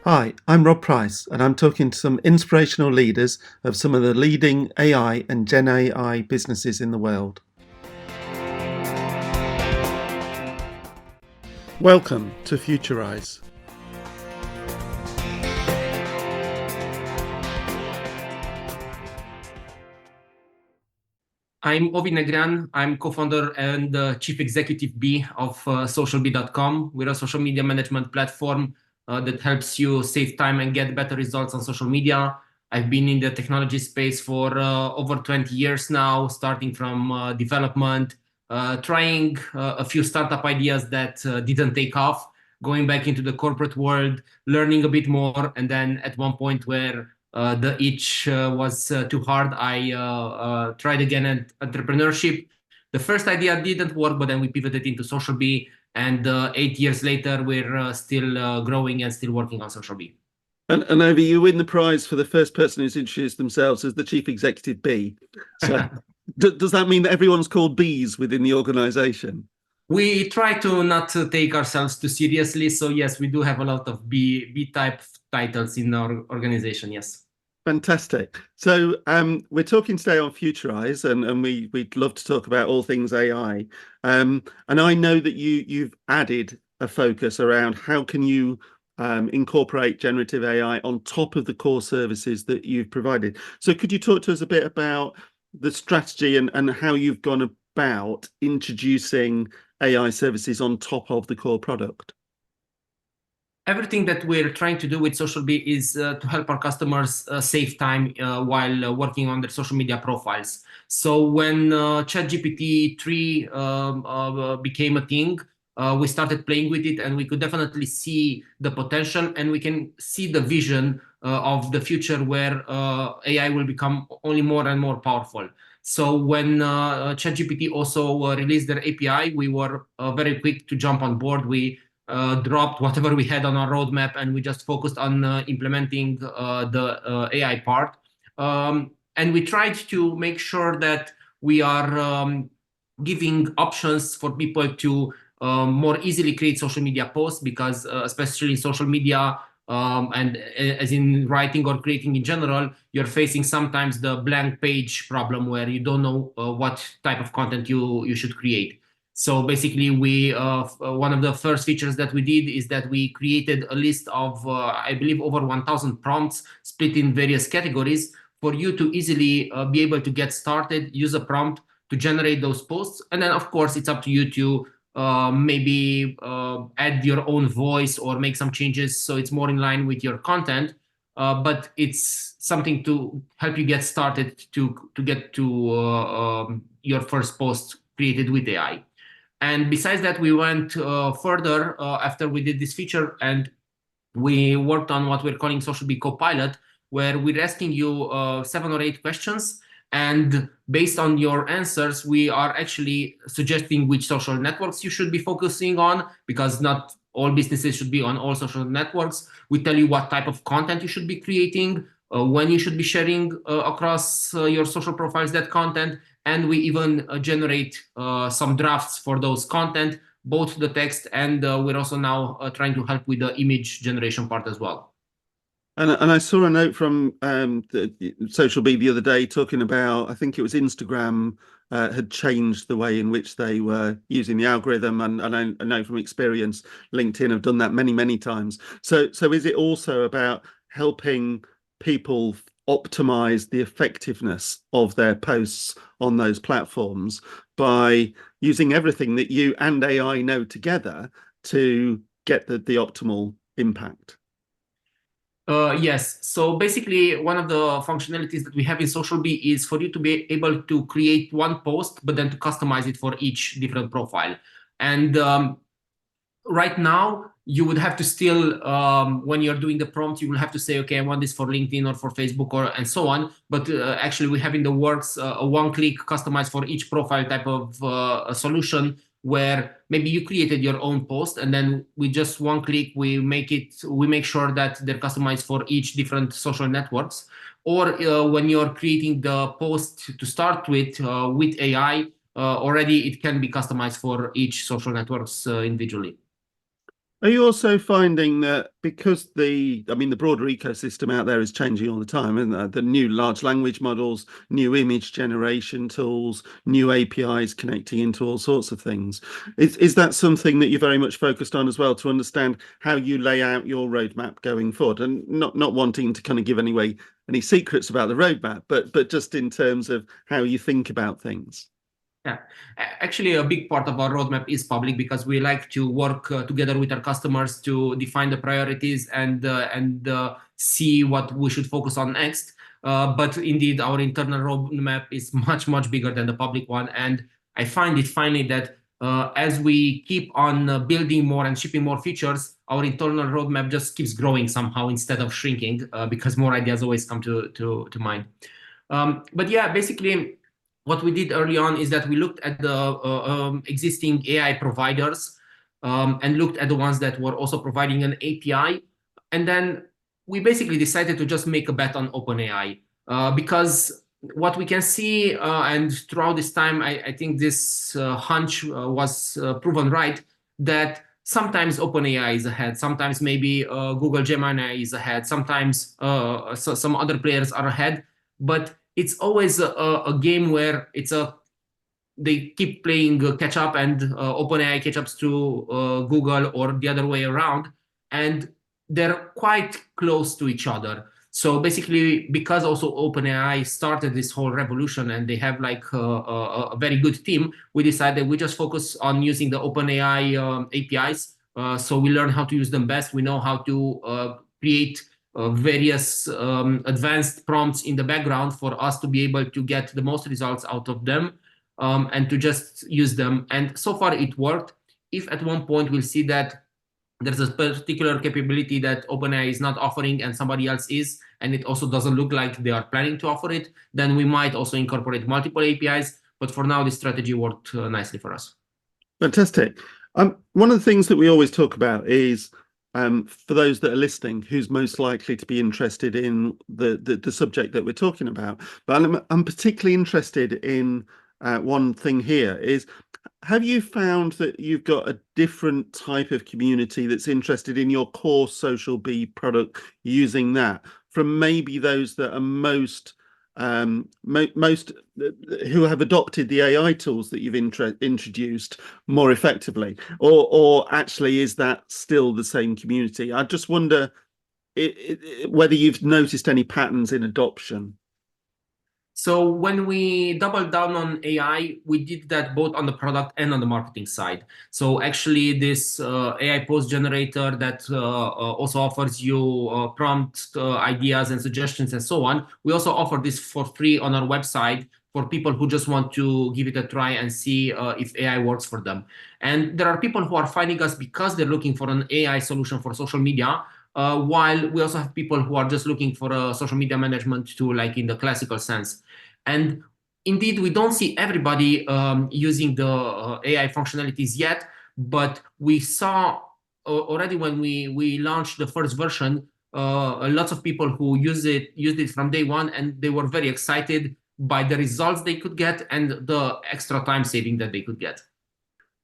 Hi, I'm Rob Price, and I'm talking to some inspirational leaders of some of the leading AI and Gen AI businesses in the world. Welcome to Futurise. I'm Ovi Negran. I'm co-founder and chief executive B of SocialBee.com. We're a social media management platform that helps you save time and get better results on social media. I've been in the technology space for over 20 years now, starting from development, trying a few startup ideas that didn't take off, going back into the corporate world, learning a bit more, and then at one point where the itch was too hard. I tried again at entrepreneurship. The first idea didn't work, but then we pivoted into SocialBee. And 8 years later, we're still growing and still working on SocialBee. And Ovi, you win the prize for the first person who's introduced themselves as the chief executive bee. So does that mean that everyone's called bees within the organization? We try to not to take ourselves too seriously. So yes, we do have a lot of B type titles in our organization. Yes. Fantastic. So we're talking today on Futurise, and we'd love to talk about all things AI. And I know that you've added a focus around how can you incorporate generative AI on top of the core services that you've provided. So could you talk to us a bit about the strategy and how you've gone about introducing AI services on top of the core product? Everything that we're trying to do with SocialBee is to help our customers save time while working on their social media profiles. So when ChatGPT 3 became a thing, we started playing with it, and we could definitely see the potential, and we can see the vision of the future where AI will become only more and more powerful. So when ChatGPT also released their API, we were very quick to jump on board. We dropped whatever we had on our roadmap, and we just focused on implementing the AI part. And we tried to make sure that we are giving options for people to more easily create social media posts, because especially in social media, and as in writing or creating in general, you're facing sometimes the blank page problem where you don't know what type of content you should create. So basically, we one of the first features that we did is that we created a list of, I believe, over 1,000 prompts split in various categories for you to easily be able to get started, use a prompt to generate those posts. And then, of course, it's up to you to maybe add your own voice or make some changes so it's more in line with your content. But it's something to help you get started to get to your first post created with AI. And besides that, we went further after we did this feature, and we worked on what we're calling SocialBee Copilot, where we're asking you 7 or 8 questions. And based on your answers, we are actually suggesting which social networks you should be focusing on, because not all businesses should be on all social networks. We tell you what type of content you should be creating, when you should be sharing across your social profiles that content, and we even generate some drafts for those content, both the text, and we're also now trying to help with the image generation part as well. And I saw a note from SocialBee the other day talking about, I think it was Instagram had changed the way in which they were using the algorithm, and I know from experience LinkedIn have done that many times. So is it also about helping people optimize the effectiveness of their posts on those platforms by using everything that you and AI know together to get the optimal impact? Yes. So basically, one of the functionalities that we have in SocialBee is for you to be able to create one post, but then to customize it for each different profile. And right now, you would have to still, when you're doing the prompt, you will have to say, okay, I want this for LinkedIn or for Facebook or and so on. But actually, we have in the works a one-click customize for each profile type of a solution, where maybe you created your own post, and then with just one click, we make sure that they're customized for each different social networks. Or when you're creating the post to start with AI, already it can be customized for each social networks individually. Are you also finding that because I mean, the broader ecosystem out there is changing all the time, isn't there? The new large language models, new image generation tools, new APIs connecting into all sorts of things. Is that something that you're very much focused on as well to understand how you lay out your roadmap going forward? And not wanting to kind of give any secrets about the roadmap, but just in terms of how you think about things. Yeah, actually, a big part of our roadmap is public because we like to work together with our customers to define the priorities and see what we should focus on next. But indeed, our internal roadmap is much bigger than the public one, and I find it finally that as we keep on building more and shipping more features, our internal roadmap just keeps growing somehow instead of shrinking because more ideas always come to mind. But yeah, basically, what we did early on is that we looked at the existing AI providers and looked at the ones that were also providing an API. And then we basically decided to just make a bet on OpenAI because what we can see, and throughout this time, I think this hunch was proven right, that sometimes OpenAI is ahead, sometimes maybe Google Gemini is ahead, sometimes some other players are ahead, but it's always a game where they keep playing catch up and OpenAI catch ups to Google or the other way around, and they're quite close to each other. So basically, because also OpenAI started this whole revolution and they have like a very good team, we decided we just focus on using the OpenAI APIs. So we learn how to use them best. We know how to create various advanced prompts in the background for us to be able to get the most results out of them and to just use them. And so far it worked. If at one point we'll see that there's a particular capability that OpenAI is not offering and somebody else is, and it also doesn't look like they are planning to offer it, then we might also incorporate multiple APIs. But for now, this strategy worked nicely for us. Fantastic. One of the things that we always talk about is for those that are listening, who's most likely to be interested in the subject that we're talking about. But I'm particularly interested in one thing here is, have you found that you've got a different type of community that's interested in your core SocialBee product using that from maybe those that are most who have adopted the AI tools that you've introduced more effectively, or actually is that still the same community? I just wonder whether you've noticed any patterns in adoption. So when we doubled down on AI, we did that both on the product and on the marketing side. So actually this AI post generator that also offers you prompt ideas and suggestions and so on, we also offer this for free on our website for people who just want to give it a try and see if AI works for them. And there are people who are finding us because they're looking for an AI solution for social media, while we also have people who are just looking for a social media management tool, like in the classical sense. And indeed, we don't see everybody using the AI functionalities yet, but we saw already when we launched the first version, lots of people who used it from day one, and they were very excited by the results they could get and the extra time saving that they could get.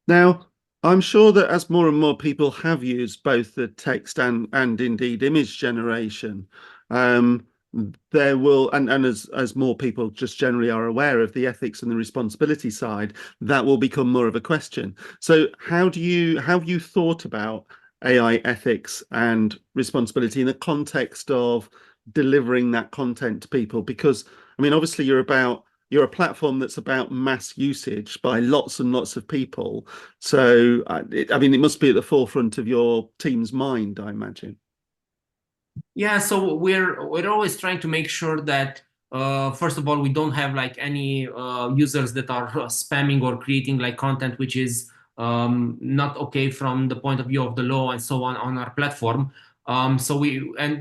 Now, I'm sure that as more and more people have used both the text and indeed image generation, there will, and as more people just generally are aware of the ethics and the responsibility side, that will become more of a question. So how have you thought about AI ethics and responsibility in the context of delivering that content to people? Because I mean, obviously you're a platform that's about mass usage by lots and lots of people. So, I mean, it must be at the forefront of your team's mind, I imagine. Yeah, so we're always trying to make sure that first of all we don't have like any users that are spamming or creating like content which is not okay from the point of view of the law and so on our platform.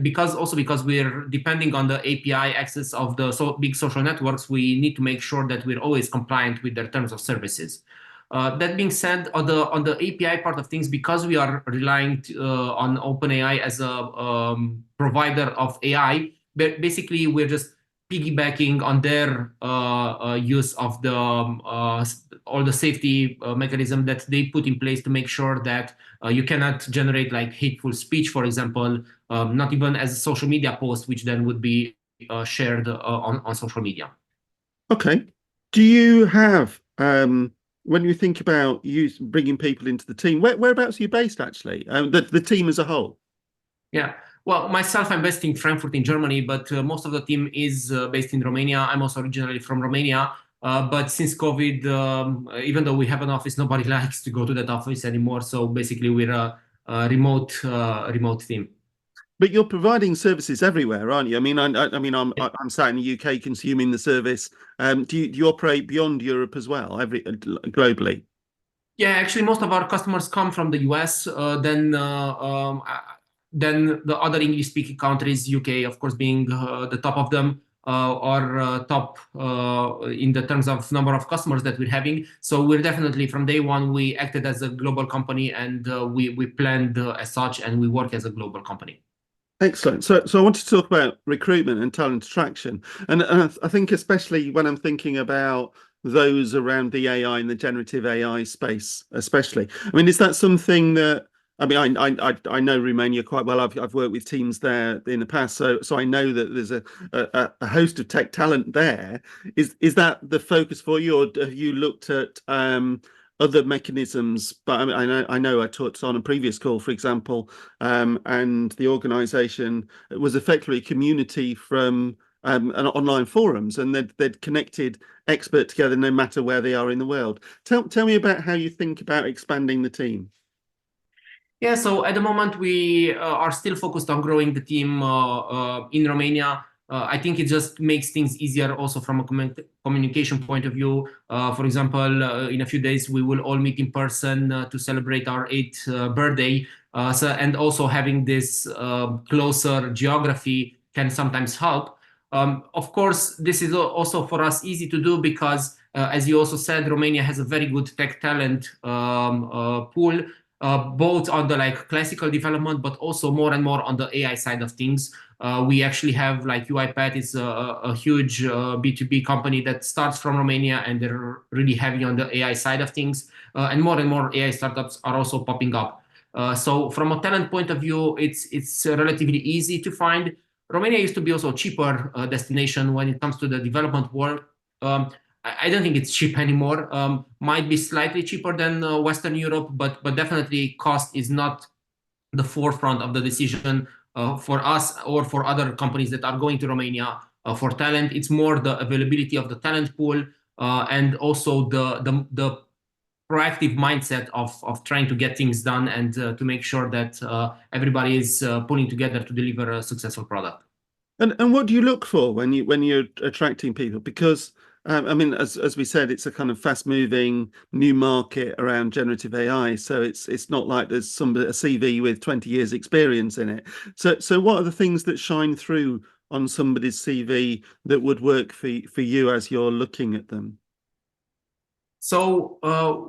Because we're depending on the API access of the big social networks, we need to make sure that we're always compliant with their terms of services. That being said, on the API part of things, because we are relying on OpenAI as a provider of AI, but basically we're just piggybacking on their use of the all the safety mechanism that they put in place to make sure that you cannot generate like hateful speech, for example, not even as a social media post, which then would be shared on social media. Okay. Do you have when you think about you bringing people into the team, whereabouts are you based actually? The team as a whole. Yeah. Well, myself, I'm based in Frankfurt in Germany, but most of the team is based in Romania. I'm also originally from Romania. But since COVID, even though we have an office, nobody likes to go to that office anymore. So basically, we're a remote team. But you're providing services everywhere, aren't you? I mean, I mean, I'm sat in the UK consuming the service. Do you operate beyond Europe as well, globally? Yeah, actually, most of our customers come from the US. Then the other English-speaking countries, UK, of course, being the top of them, are top in the terms of number of customers that we're having. So we're definitely from day one we acted as a global company, and we planned as such, and we work as a global company. Excellent. So I want to talk about recruitment and talent attraction, and I think especially when I'm thinking about those around the AI and the generative AI space, especially. I mean, is that something that I mean, I know Romania quite well. I've worked with teams there in the past, so I know that there's a host of tech talent there. Is that the focus for you, or have you looked at other mechanisms? But I know I talked on a previous call, for example, and the organization was effectively a community from an online forums, and they'd connected experts together no matter where they are in the world. Tell me about how you think about expanding the team. Yeah, so at the moment we are still focused on growing the team in Romania. I think it just makes things easier also from a communication point of view. For example, in a few days we will all meet in person to celebrate our eighth birthday. And also having this closer geography can sometimes help. Of course, this is also for us easy to do because, as you also said, Romania has a very good tech talent pool, both on the like classical development, but also more and more on the AI side of things. We actually have like UiPath is a huge B2B company that starts from Romania, and they're really heavy on the AI side of things. And more AI startups are also popping up. So from a talent point of view, it's relatively easy to find. Romania used to be also a cheaper destination when it comes to the development world. Um, I don't think it's cheap anymore. Might be slightly cheaper than Western Europe, but definitely cost is not the forefront of the decision for us or for other companies that are going to Romania for talent. It's more the availability of the talent pool and also the proactive mindset of trying to get things done and to make sure that everybody is pulling together to deliver a successful product. And what do you look for when you're attracting people? Because I mean, as we said, it's a kind of fast-moving new market around generative AI. So it's not like there's a CV with 20 years experience in it. So what are the things that shine through on somebody's CV that would work for you as you're looking at them? So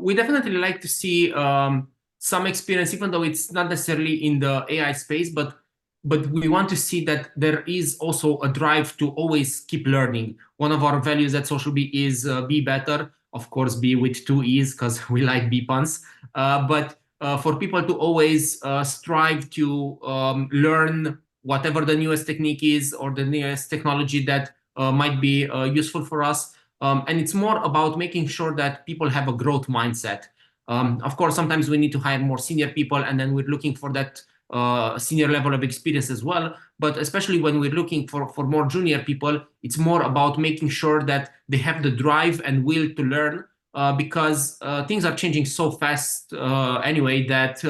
we definitely like to see some experience, even though it's not necessarily in the AI space, but we want to see that there is also a drive to always keep learning. One of our values at SocialBee is be better. Of course, be with two E's because we like B puns. But for people to always strive to learn whatever the newest technique is or the newest technology that might be useful for us. And it's more about making sure that people have a growth mindset. Of course, sometimes we need to hire more senior people, and then we're looking for that senior level of experience as well. But especially when we're looking for more junior people, it's more about making sure that they have the drive and will to learn because things are changing so fast anyway that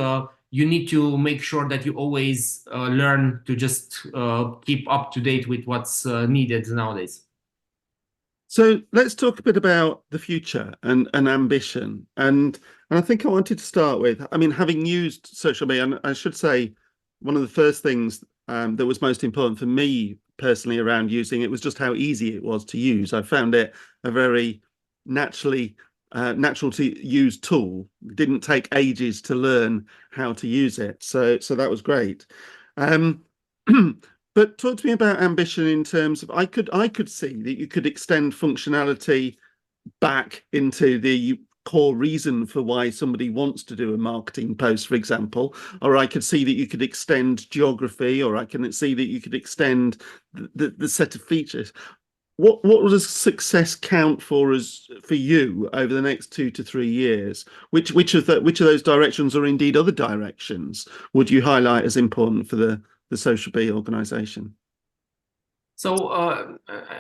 you need to make sure that you always learn to just keep up to date with what's needed nowadays. So let's talk a bit about the future and ambition. And I think I wanted to start with, I mean, having used SocialBee, and I should say one of the first things that was most important for me personally around using it was just how easy it was to use. I found it a very natural to use tool. It didn't take ages to learn how to use it. So that was great. Um, But talk to me about ambition in terms of I could see that you could extend functionality back into the core reason for why somebody wants to do a marketing post, for example, or I could see that you could extend geography, or I can see that you could extend the set of features. What does success count for you over the next 2 to 3 years? Which of those directions, or indeed other directions, would you highlight as important for the SocialBee organization? So,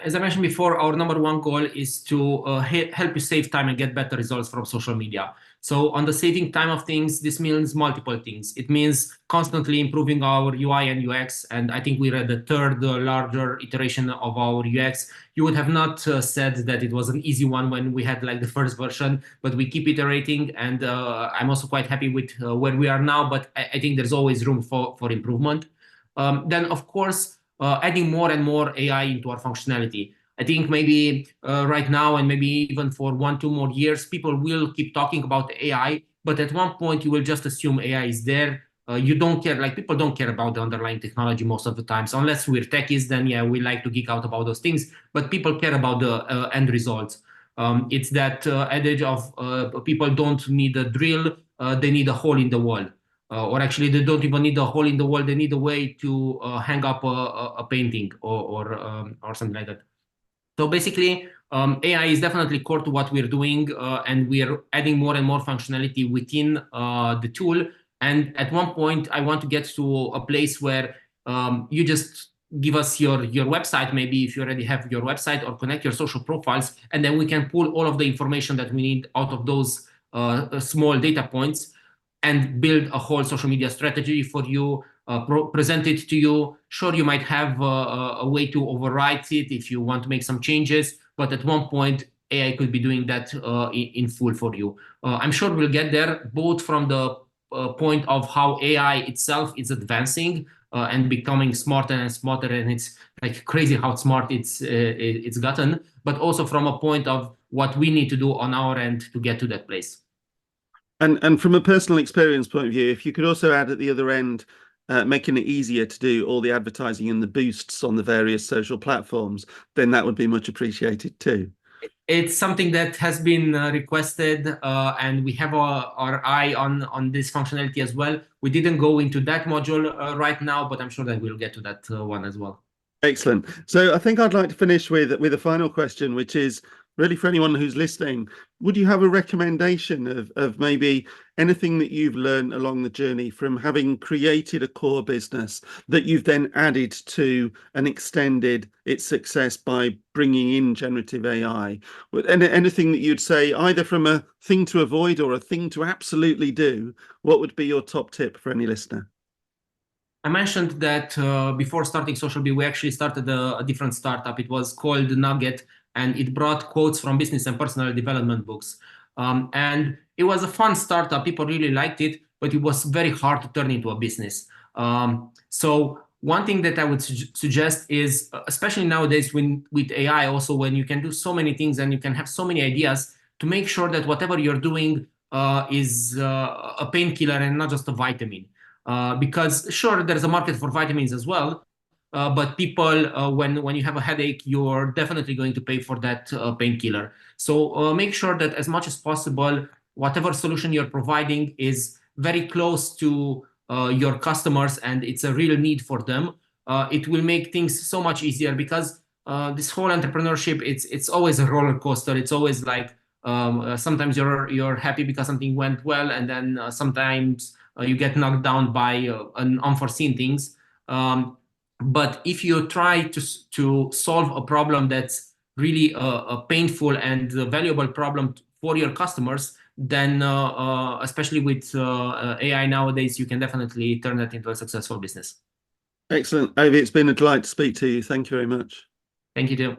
as I mentioned before, our number one goal is to help you save time and get better results from social media. So, on the saving time of things, this means multiple things. It means constantly improving our UI and UX. And I think we're at the third larger iteration of our UX. You would have not said that it was an easy one when we had like the first version, but we keep iterating. And I'm also quite happy with where we are now, but I think there's always room for improvement. Then, of course, adding more and more AI into our functionality. I think maybe right now and maybe even for 1, 2 more years, people will keep talking about AI, but at one point you will just assume AI is there. You don't care, like people don't care about the underlying technology most of the time. So unless we're techies, then yeah, we like to geek out about those things, but people care about the end results. It's that adage of people don't need a drill, they need a hole in the wall. Or actually they don't even need a hole in the wall, they need a way to hang up a painting or something like that. So basically, AI is definitely core to what we're doing, and we're adding more and more functionality within the tool. And at one point, I want to get to a place where you just give us your website, maybe if you already have your website, or connect your social profiles, and then we can pull all of the information that we need out of those small data points and build a whole social media strategy for you, present it to you. Sure, you might have a way to overwrite it if you want to make some changes, but at one point, AI could be doing that in full for you. I'm sure we'll get there, both from the point of how AI itself is advancing and becoming smarter and smarter, and it's like crazy how smart it's gotten, but also from a point of what we need to do on our end to get to that place. And from a personal experience point of view, if you could also add at the other end, making it easier to do all the advertising and the boosts on the various social platforms, then that would be much appreciated too. It's something that has been requested, and we have our eye on this functionality as well. We didn't go into that module right now, but I'm sure that we'll get to that one as well. Excellent. So I think I'd like to finish with a final question, which is really for anyone who's listening. Would you have a recommendation of maybe anything that you've learned along the journey from having created a core business that you've then added to and extended its success by bringing in generative AI? Anything that you'd say, either from a thing to avoid or a thing to absolutely do, what would be your top tip for any listener? I mentioned that before starting SocialBee, we actually started a different startup. It was called Nugget, and it brought quotes from business and personal development books. And it was a fun startup. People really liked it, but it was very hard to turn into a business. So one thing that I would suggest is, especially nowadays with AI, also when you can do so many things and you can have so many ideas, to make sure that whatever you're doing is a painkiller and not just a vitamin. Because sure, there's a market for vitamins as well, but people, when you have a headache, you're definitely going to pay for that painkiller. So make sure that as much as possible, whatever solution you're providing is very close to your customers and it's a real need for them. It will make things so much easier, because this whole entrepreneurship, it's always a roller coaster. It's always like sometimes you're happy because something went well, and then sometimes you get knocked down by an unforeseen things. But if you try to solve a problem that's really a painful and valuable problem for your customers, then especially with AI nowadays, you can definitely turn that into a successful business. Excellent. Avi, it's been a delight to speak to you. Thank you very much. Thank you, too.